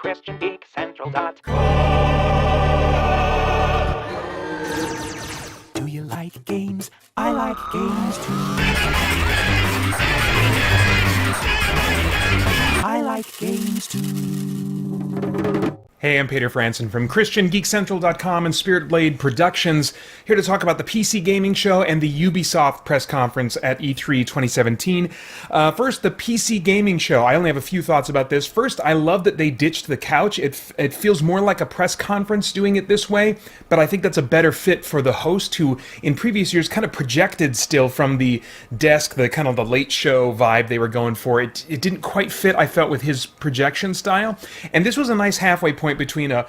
christiangeekcentral.com. Do you like games? I like games too. I like games too. Hey, I'm Peter Franson from christiangeekcentral.com and Spirit Blade Productions, here to talk about the PC Gaming Show and the Ubisoft press conference at E3 2017. First, the PC Gaming Show. I only have a few thoughts about this. First, I love that they ditched the couch. It feels more like a press conference doing it this way, but I think that's a better fit for the host, who in previous years kind of projected still from the desk, the kind of the late show vibe they were going for. It didn't quite fit, I felt, with his projection style, and this was a nice halfway point between a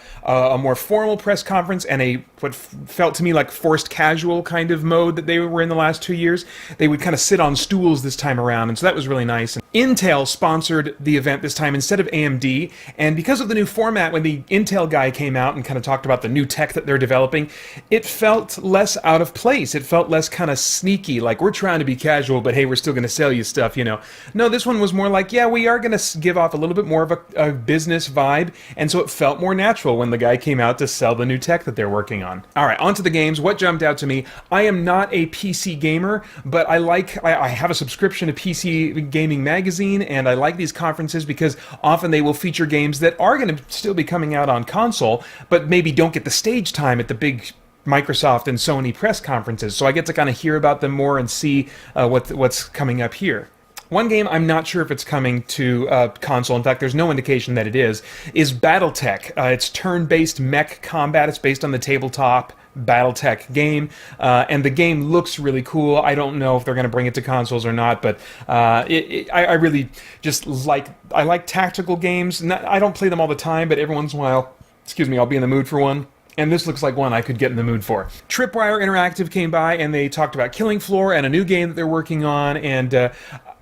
more formal press conference and what felt to me like forced casual kind of mode that they were in the last 2 years. They would kind of sit on stools this time around, and so that was really nice. And Intel sponsored the event this time instead of AMD, and because of the new format, when the Intel guy came out and kind of talked about the new tech that they're developing, it felt less out of place. It felt less kind of sneaky, like we're trying to be casual, but hey, we're still going to sell you stuff, you know. No, this one was more like, yeah, we are going to give off a little bit more of a business vibe, and so it felt more natural when the guy came out to sell the new tech that they're working on. All right, on to the games. What jumped out to me? I am not a PC gamer, but I have a subscription to PC Gaming Magazine, and I like these conferences because often they will feature games that are going to still be coming out on console, but maybe don't get the stage time at the big Microsoft and Sony press conferences. So I get to kind of hear about them more and see what's coming up here. One game I'm not sure if it's coming to console, in fact there's no indication that it is Battletech. It's turn-based mech combat. It's based on the tabletop Battletech game, and the game looks really cool. I don't know if they're going to bring it to consoles or not, but I really just I like tactical games. I don't play them all the time, but every once in a while, I'll be in the mood for one. And this looks like one I could get in the mood for. Tripwire Interactive came by and they talked about Killing Floor and a new game that they're working on, and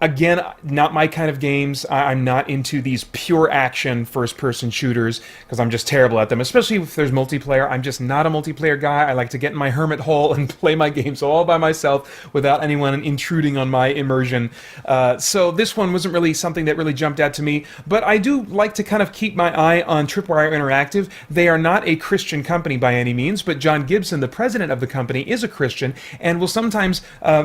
again, not my kind of games. I'm not into these pure action first-person shooters because I'm just terrible at them, especially if there's multiplayer. I'm just not a multiplayer guy. I like to get in my hermit hole and play my games all by myself without anyone intruding on my immersion. So this one wasn't really something that really jumped out to me, but I do like to kind of keep my eye on Tripwire Interactive. They are not a Christian company by any means, but John Gibson, the president of the company, is a Christian and will sometimes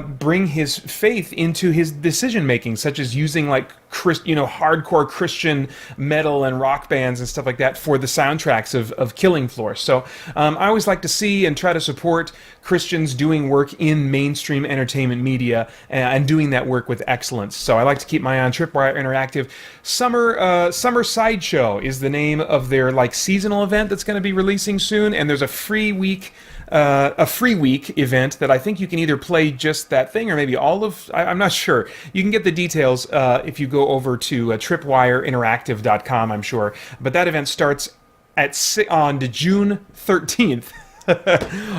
bring his faith into his decision-making, such as using like hardcore Christian metal and rock bands and stuff like that for the soundtracks of Killing Floor. So I always like to see and try to support Christians doing work in mainstream entertainment media and doing that work with excellence. So I like to keep my eye on Tripwire Interactive. Summer Sideshow is the name of their seasonal event that's going to be releasing soon, and there's a free week event that I think you can either play just that thing or maybe all of. I'm not sure. You can get the details if you go over to tripwireinteractive.com, I'm sure. But that event starts on June 13th.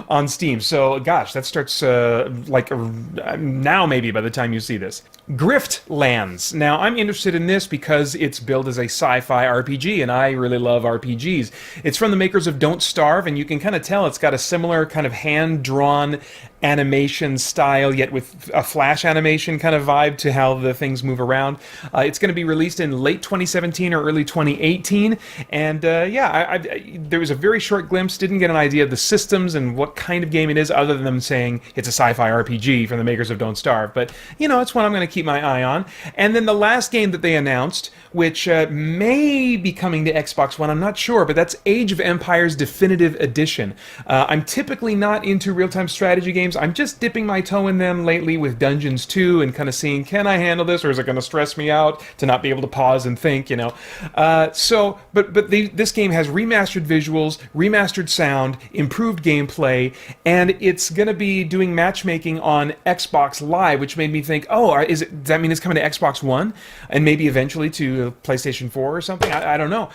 On Steam. So, gosh, that starts now maybe by the time you see this. Griftlands. Now, I'm interested in this because it's billed as a sci-fi RPG, and I really love RPGs. It's from the makers of Don't Starve, and you can kind of tell it's got a similar kind of hand-drawn animation style, yet with a flash animation kind of vibe to how the things move around. It's going to be released in late 2017 or early 2018, and there was a very short glimpse, didn't get an idea of the systems and what kind of game it is, other than them saying it's a sci-fi RPG from the makers of Don't Starve. But, it's one I'm going to keep my eye on. And then the last game that they announced, which may be coming to Xbox One, I'm not sure, but that's Age of Empires Definitive Edition. I'm typically not into real-time strategy games. I'm just dipping my toe in them lately with Dungeons 2 and kind of seeing, can I handle this, or is it going to stress me out to not be able to pause and think, But this game has remastered visuals, remastered sound, improved gameplay, and it's going to be doing matchmaking on Xbox Live, which made me think, does that mean it's coming to Xbox One and maybe eventually to PlayStation 4 or something? I don't know.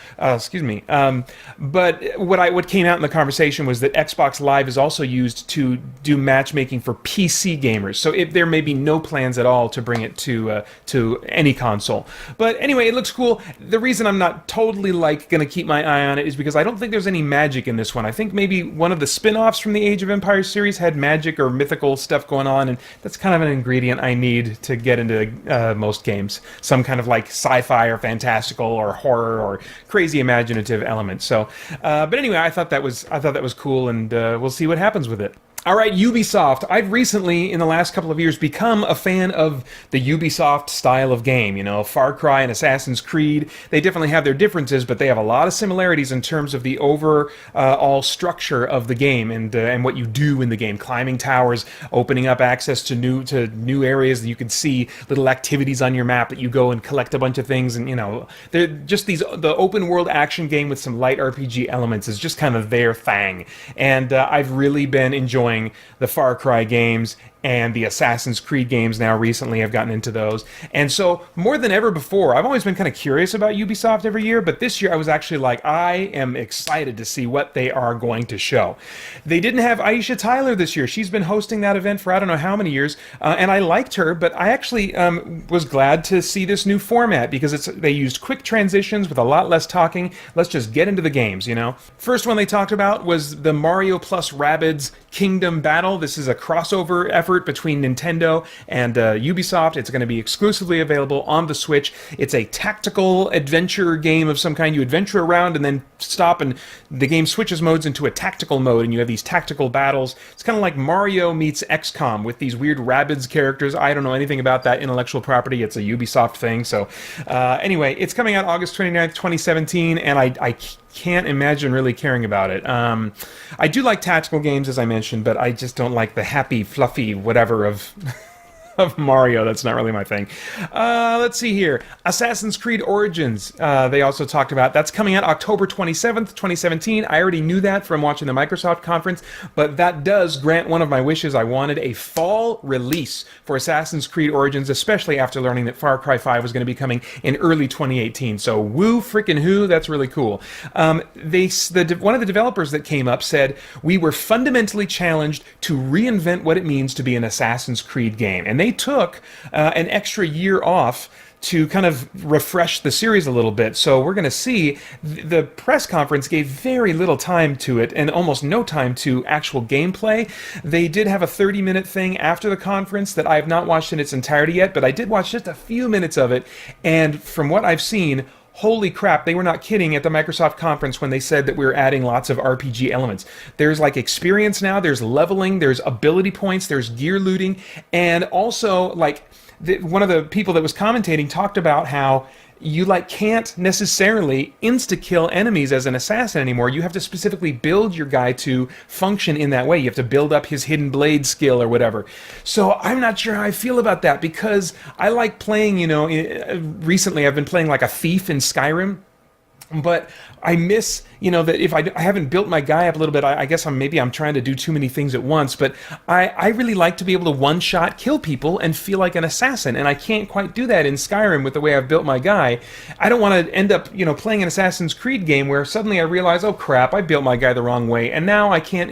But what came out in the conversation was that Xbox Live is also used to do matchmaking for PC gamers. So there may be no plans at all to bring it to any console. But anyway, it looks cool. The reason I'm not totally going to keep my eye on it is because I don't think there's any magic in this one. I think maybe one of the spin-offs from the Age of Empires series had magic or mythical stuff going on, and that's kind of an ingredient I need to get into most games. Some kind of like sci-fi or fantastical or horror or crazy imaginative element. So, but anyway, I thought that was cool, and we'll see what happens with it. All right, Ubisoft. I've recently, in the last couple of years, become a fan of the Ubisoft style of game. You know, Far Cry and Assassin's Creed. They definitely have their differences, but they have a lot of similarities in terms of the overall structure of the game and what you do in the game. Climbing towers, opening up access to new areas that you can see, little activities on your map that you go and collect a bunch of things, and you know, they're just the open world action game with some light RPG elements is just kind of their thing. And I've really been enjoying the Far Cry games and the Assassin's Creed games now recently. I've gotten into those. And so, more than ever before, I've always been kind of curious about Ubisoft every year, but this year I was actually like, I am excited to see what they are going to show. They didn't have Aisha Tyler this year. She's been hosting that event for I don't know how many years, and I liked her, but I actually was glad to see this new format because they used quick transitions with a lot less talking. Let's just get into the games, you know? First one they talked about was the Mario plus Rabbids Kingdom Battle. This is a crossover effort between Nintendo and Ubisoft. It's going to be exclusively available on the Switch. It's a tactical adventure game of some kind. You adventure around and then stop, and the game switches modes into a tactical mode, and you have these tactical battles. It's kind of like Mario meets XCOM with these weird Rabbids characters. I don't know anything about that intellectual property. It's a Ubisoft thing. So anyway, it's coming out August 29th, 2017, and I can't imagine really caring about it. I do like tactical games, as I mentioned, but I just don't like the happy, fluffy whatever of Mario. That's not really my thing. Let's see here. Assassin's Creed Origins, they also talked about. That's coming out October 27th, 2017. I already knew that from watching the Microsoft conference, but that does grant one of my wishes. I wanted a fall release for Assassin's Creed Origins, especially after learning that Far Cry 5 was going to be coming in early 2018. So woo frickin' who, that's really cool. One of the developers that came up said, we were fundamentally challenged to reinvent what it means to be an Assassin's Creed game. And they took an extra year off to kind of refresh the series a little bit. So we're going to see the press conference gave very little time to it and almost no time to actual gameplay. They did have a 30-minute thing after the conference that I have not watched in its entirety yet, but I did watch just a few minutes of it. And from what I've seen, holy crap, they were not kidding at the Microsoft conference when they said that we were adding lots of RPG elements. There's like experience now, there's leveling, there's ability points, there's gear looting, and also like one of the people that was commentating talked about how you can't necessarily insta-kill enemies as an assassin anymore. You have to specifically build your guy to function in that way. You have to build up his hidden blade skill or whatever. So I'm not sure how I feel about that because I like playing, recently I've been playing like a thief in Skyrim. But I miss, that if I haven't built my guy up a little bit, I guess I'm trying to do too many things at once, but I really like to be able to one-shot kill people and feel like an assassin, and I can't quite do that in Skyrim with the way I've built my guy. I don't want to end up, playing an Assassin's Creed game where suddenly I realize, oh crap, I built my guy the wrong way, and now I can't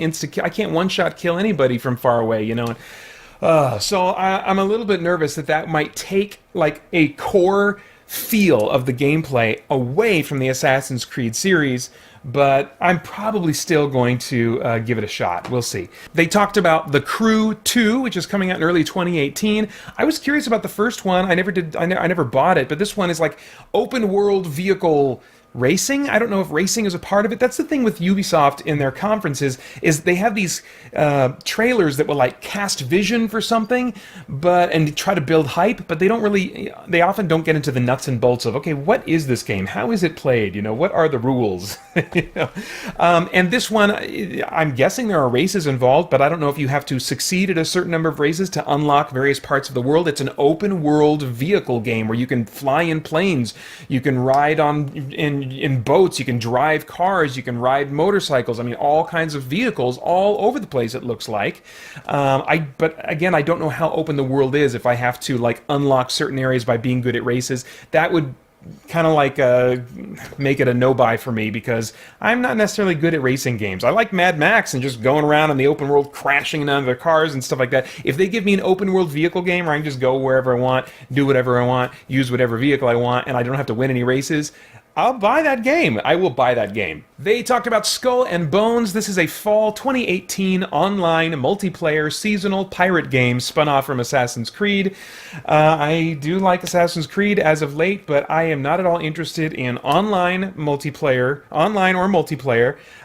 one-shot kill anybody from far away, So I'm a little bit nervous that might take like a core feel of the gameplay away from the Assassin's Creed series, but I'm probably still going to give it a shot. We'll see. They talked about The Crew 2, which is coming out in early 2018. I was curious about the first one. I never bought it, but this one is like open world vehicle racing. I don't know if racing is a part of it. That's the thing with Ubisoft in their conferences is they have these trailers that will like cast vision for something, and try to build hype, but they often don't get into the nuts and bolts of, okay, what is this game? How is it played? What are the rules? And this one, I'm guessing there are races involved, but I don't know if you have to succeed at a certain number of races to unlock various parts of the world. It's an open world vehicle game where you can fly in planes, you can ride in boats, you can drive cars, you can ride motorcycles. I mean, all kinds of vehicles all over the place, it looks like. But again, I don't know how open the world is if I have to like unlock certain areas by being good at races. That would kind of like make it a no-buy for me because I'm not necessarily good at racing games. I like Mad Max and just going around in the open world, crashing into other cars and stuff like that. If they give me an open world vehicle game where I can just go wherever I want, do whatever I want, use whatever vehicle I want, and I don't have to win any races, I'll buy that game. I will buy that game. They talked about Skull and Bones. This is a fall 2018 online multiplayer seasonal pirate game spun off from Assassin's Creed. I do like Assassin's Creed as of late, but I am not at all interested in online or multiplayer,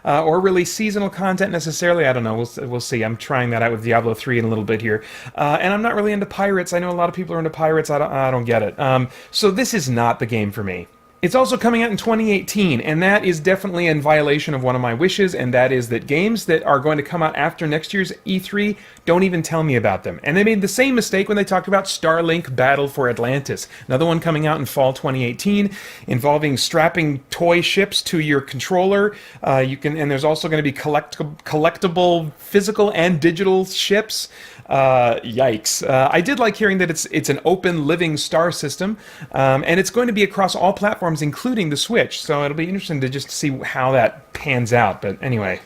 or really seasonal content necessarily. I don't know. We'll see. I'm trying that out with Diablo 3 in a little bit here. And I'm not really into pirates. I know a lot of people are into pirates. I don't get it. So this is not the game for me. It's also coming out in 2018, and that is definitely in violation of one of my wishes, and that is that games that are going to come out after next year's E3 don't even tell me about them. And they made the same mistake when they talked about Starlink Battle for Atlantis, another one coming out in fall 2018, involving strapping toy ships to your controller. And there's also going to be collectible physical and digital ships. Yikes. I did like hearing that it's an open living star system, and it's going to be across all platforms, including the Switch, so it'll be interesting to just see how that pans out. But anyway.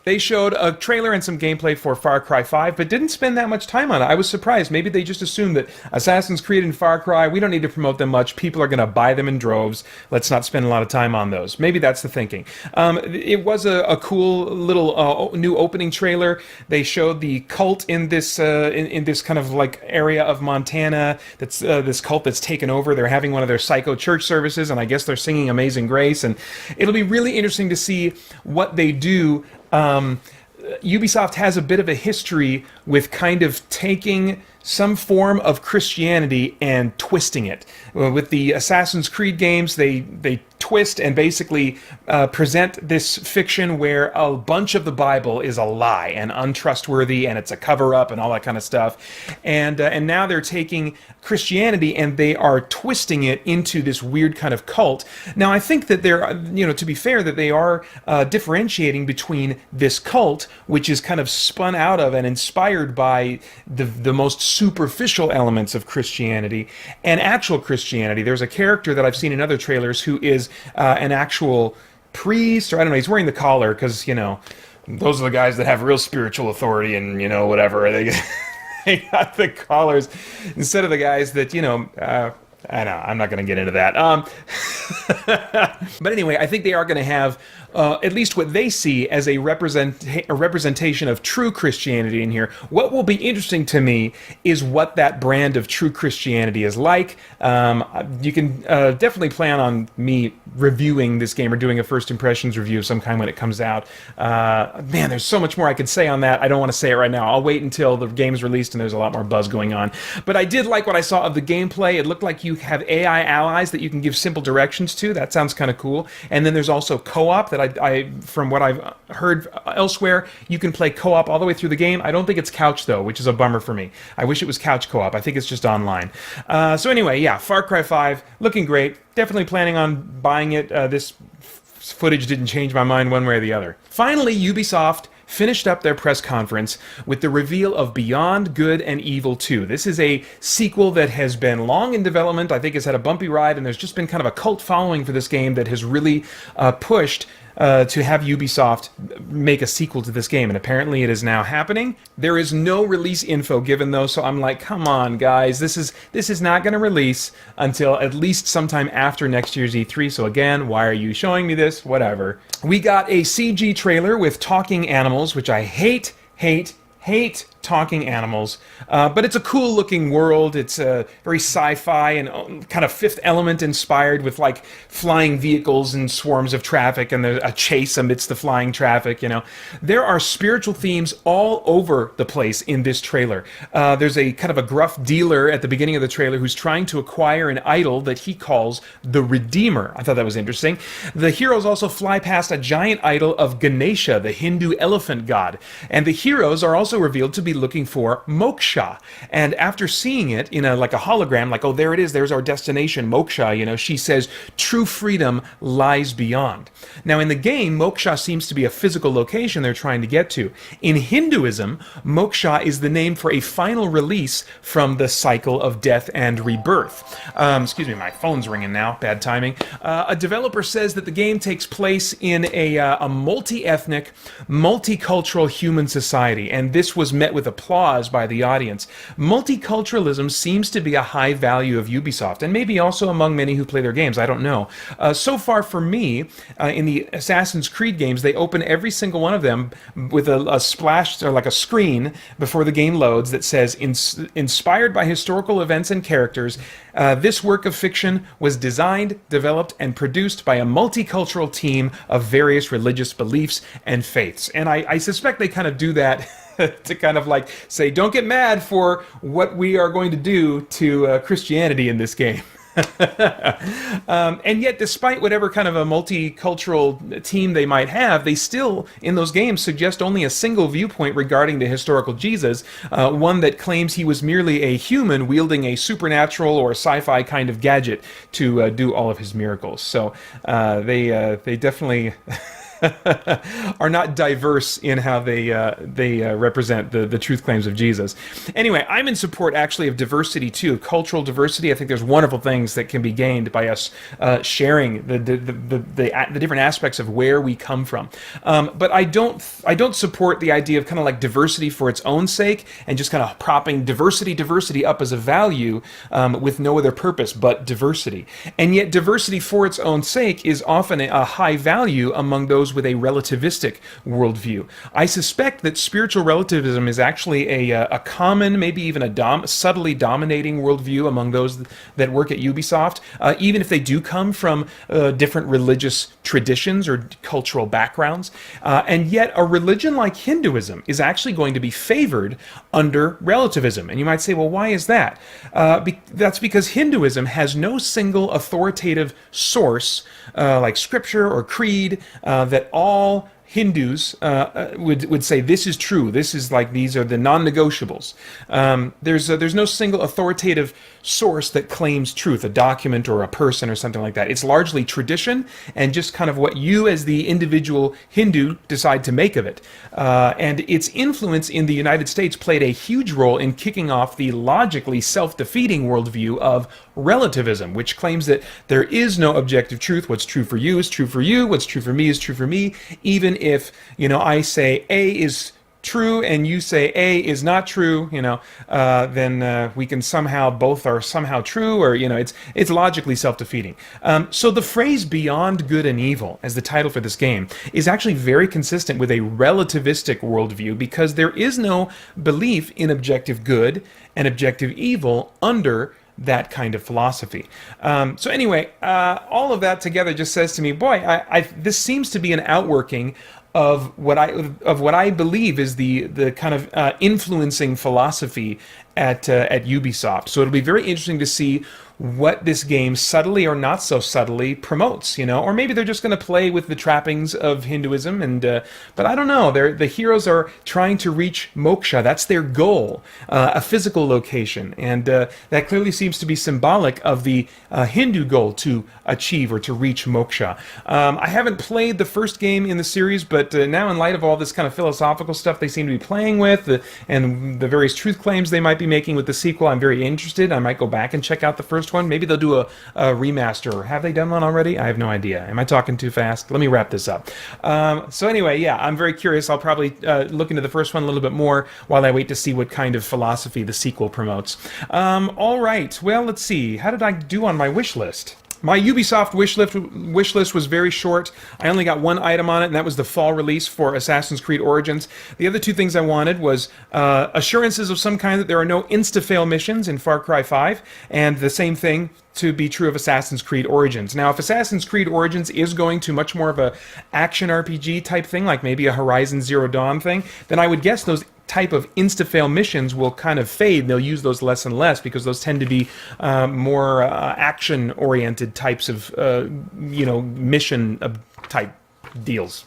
They showed a trailer and some gameplay for Far Cry 5, but didn't spend that much time on it. I was surprised. Maybe they just assumed that Assassin's Creed and Far Cry, we don't need to promote them much. People are going to buy them in droves. Let's not spend a lot of time on those. Maybe that's the thinking. It was a cool little new opening trailer. They showed the cult in this in this kind of like area of Montana. That's this cult that's taken over. They're having one of their psycho church services, and I guess they're singing Amazing Grace. And it'll be really interesting to see what they do. Ubisoft has a bit of a history with kind of taking some form of Christianity and twisting it. With the Assassin's Creed games, they twist and basically present this fiction where a bunch of the Bible is a lie and untrustworthy, and it's a cover-up and all that kind of stuff. And now they're taking Christianity and they are twisting it into this weird kind of cult. Now, I think that they're, to be fair, that they are differentiating between this cult, which is kind of spun out of and inspired by the most superficial elements of Christianity, and actual Christianity. There's a character that I've seen in other trailers who is an actual priest, or I don't know, he's wearing the collar because, those are the guys that have real spiritual authority and, whatever. They got the collars instead of the guys that, I know, I'm not going to get into that. But anyway, I think they are going to have at least what they see as a representation of true Christianity in here. What will be interesting to me is what that brand of true Christianity is like. You can definitely plan on me reviewing this game or doing a first impressions review of some kind when it comes out. Man, there's so much more I could say on that. I don't want to say it right now. I'll wait until the game's released and there's a lot more buzz going on. But I did like what I saw of the gameplay. It looked like you have AI allies that you can give simple directions to. That sounds kind of cool. And then there's also co-op that I from what I've heard elsewhere, you can play co-op all the way through the game. I don't think it's couch, though, which is a bummer for me. I wish it was couch co-op. I think it's just online. So anyway, yeah, Far Cry 5, looking great. Definitely planning on buying it. This footage didn't change my mind one way or the other. Finally, Ubisoft finished up their press conference with the reveal of Beyond Good and Evil 2. This is a sequel that has been long in development. I think it's had a bumpy ride, and there's just been kind of a cult following for this game that has really pushed to have Ubisoft make a sequel to this game, and apparently it is now happening. There is no release info given, though, so I'm like, come on, guys, this is not going to release until at least sometime after next year's E3, so again, why are you showing me this? Whatever. We got a CG trailer with talking animals, which I hate talking animals, but it's a cool looking world. It's very sci-fi and kind of Fifth Element inspired, with like flying vehicles and swarms of traffic and a chase amidst the flying traffic. There are spiritual themes all over the place in this trailer. There's a kind of a gruff dealer at the beginning of the trailer who's trying to acquire an idol that he calls the Redeemer. I thought that was interesting. The heroes also fly past a giant idol of Ganesha, the Hindu elephant god, and the heroes are also revealed to be looking for moksha. And after seeing it in like a hologram, like, oh, there it is, there's our destination, moksha, she says, true freedom lies beyond. Now, in the game, moksha seems to be a physical location they're trying to get to. In Hinduism, moksha is the name for a final release from the cycle of death and rebirth. Excuse me, my phone's ringing now. Bad timing. A developer says that the game takes place in a multi-ethnic, multicultural human society, and this was met with applause by the audience. Multiculturalism seems to be a high value of Ubisoft, and maybe also among many who play their games. I don't know. So far for me, in the Assassin's Creed games, they open every single one of them with a splash, or like a screen before the game loads that says, inspired by historical events and characters, this work of fiction was designed, developed, and produced by a multicultural team of various religious beliefs and faiths. And I suspect they kind of do that to kind of like say, don't get mad for what we are going to do to Christianity in this game. And yet, despite whatever kind of a multicultural team they might have, they still, in those games, suggest only a single viewpoint regarding the historical Jesus, one that claims he was merely a human wielding a supernatural or sci-fi kind of gadget to do all of his miracles. So they definitely are not diverse in how they represent the truth claims of Jesus. Anyway, I'm in support actually of diversity too, cultural diversity. I think there's wonderful things that can be gained by us sharing the different aspects of where we come from. But I don't support the idea of kind of like diversity for its own sake and just kind of propping diversity up as a value with no other purpose but diversity. And yet diversity for its own sake is often a high value among those with a relativistic worldview. I suspect that spiritual relativism is actually a common, maybe even a subtly dominating worldview among those that work at Ubisoft, even if they do come from different religious traditions or cultural backgrounds. And yet a religion like Hinduism is actually going to be favored under relativism. And you might say, well, why is that? That's because Hinduism has no single authoritative source like scripture or creed that all Hindus would say this is true. This is like, these are the non-negotiables. There's no single authoritative source that claims truth, a document or a person or something like that. It's largely tradition and just kind of what you as the individual Hindu decide to make of it. And its influence in the United States played a huge role in kicking off the logically self-defeating worldview of relativism, which claims that there is no objective truth. What's true for you is true for you. What's true for me is true for me. Even if, I say A is true and you say A is not true, then we can somehow, both are somehow true, or, it's logically self-defeating. So the phrase beyond good and evil, as the title for this game, is actually very consistent with a relativistic worldview, because there is no belief in objective good and objective evil under that kind of philosophy. So anyway, all of that together just says to me, boy, this seems to be an outworking of what I believe is the kind of influencing philosophy at Ubisoft. So it'll be very interesting to see what this game subtly or not so subtly promotes, or maybe they're just going to play with the trappings of Hinduism, and but I don't know. The heroes are trying to reach moksha. That's their goal, a physical location, and that clearly seems to be symbolic of the Hindu goal to achieve or to reach moksha. I haven't played the first game in the series, but now in light of all this kind of philosophical stuff they seem to be playing with, and the various truth claims they might be making with the sequel, I'm very interested. I might go back and check out the first one. Maybe they'll do a remaster. Have they done one already? I have no idea. Am I talking too fast? Let me wrap this up. So anyway, yeah, I'm very curious. I'll probably look into the first one a little bit more while I wait to see what kind of philosophy the sequel promotes. All right. Well, let's see. How did I do on my wish list? My Ubisoft wish list was very short. I only got one item on it, and that was the fall release for Assassin's Creed Origins. The other two things I wanted was assurances of some kind that there are no insta-fail missions in Far Cry 5, and the same thing to be true of Assassin's Creed Origins. Now, if Assassin's Creed Origins is going to much more of a action RPG type thing, like maybe a Horizon Zero Dawn thing, then I would guess those type of insta-fail missions will kind of fade. They'll use those less and less because those tend to be more action-oriented types of, mission type deals.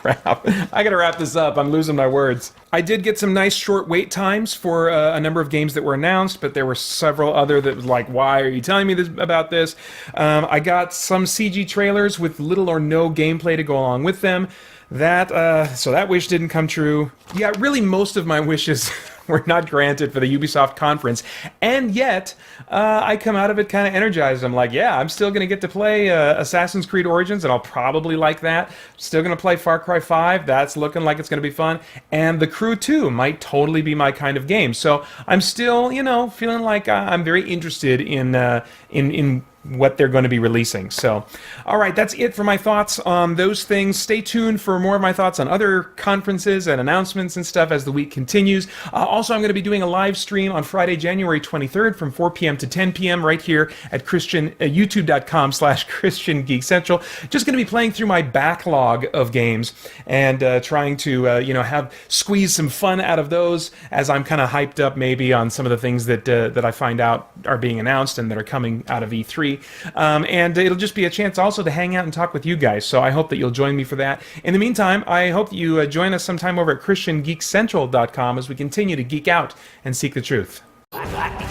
Crap. I gotta wrap this up. I'm losing my words. I did get some nice short wait times for a number of games that were announced, but there were several other that was like, why are you telling me about this? I got some CG trailers with little or no gameplay to go along with them. So that wish didn't come true. Yeah, really most of my wishes were not granted for the Ubisoft conference, and yet I come out of it kind of energized. I'm like, yeah, I'm still going to get to play Assassin's Creed Origins, and I'll probably like that. Still going to play Far Cry 5. That's looking like it's going to be fun. And The Crew 2 might totally be my kind of game. So I'm still, feeling like I'm very interested in what they're going to be releasing. So, all right, that's it for my thoughts on those things. Stay tuned for more of my thoughts on other conferences and announcements and stuff as the week continues. Also, I'm going to be doing a live stream on Friday, January 23rd from 4 p.m. to 10 p.m. right here at youtube.com/christiangeekcentral. Just going to be playing through my backlog of games and trying to, have squeeze some fun out of those as I'm kind of hyped up maybe on some of the things that I find out are being announced and that are coming out of E3. And it'll just be a chance also to hang out and talk with you guys. So I hope that you'll join me for that. In the meantime, I hope that you join us sometime over at christiangeekcentral.com as we continue to geek out and seek the truth. I got it.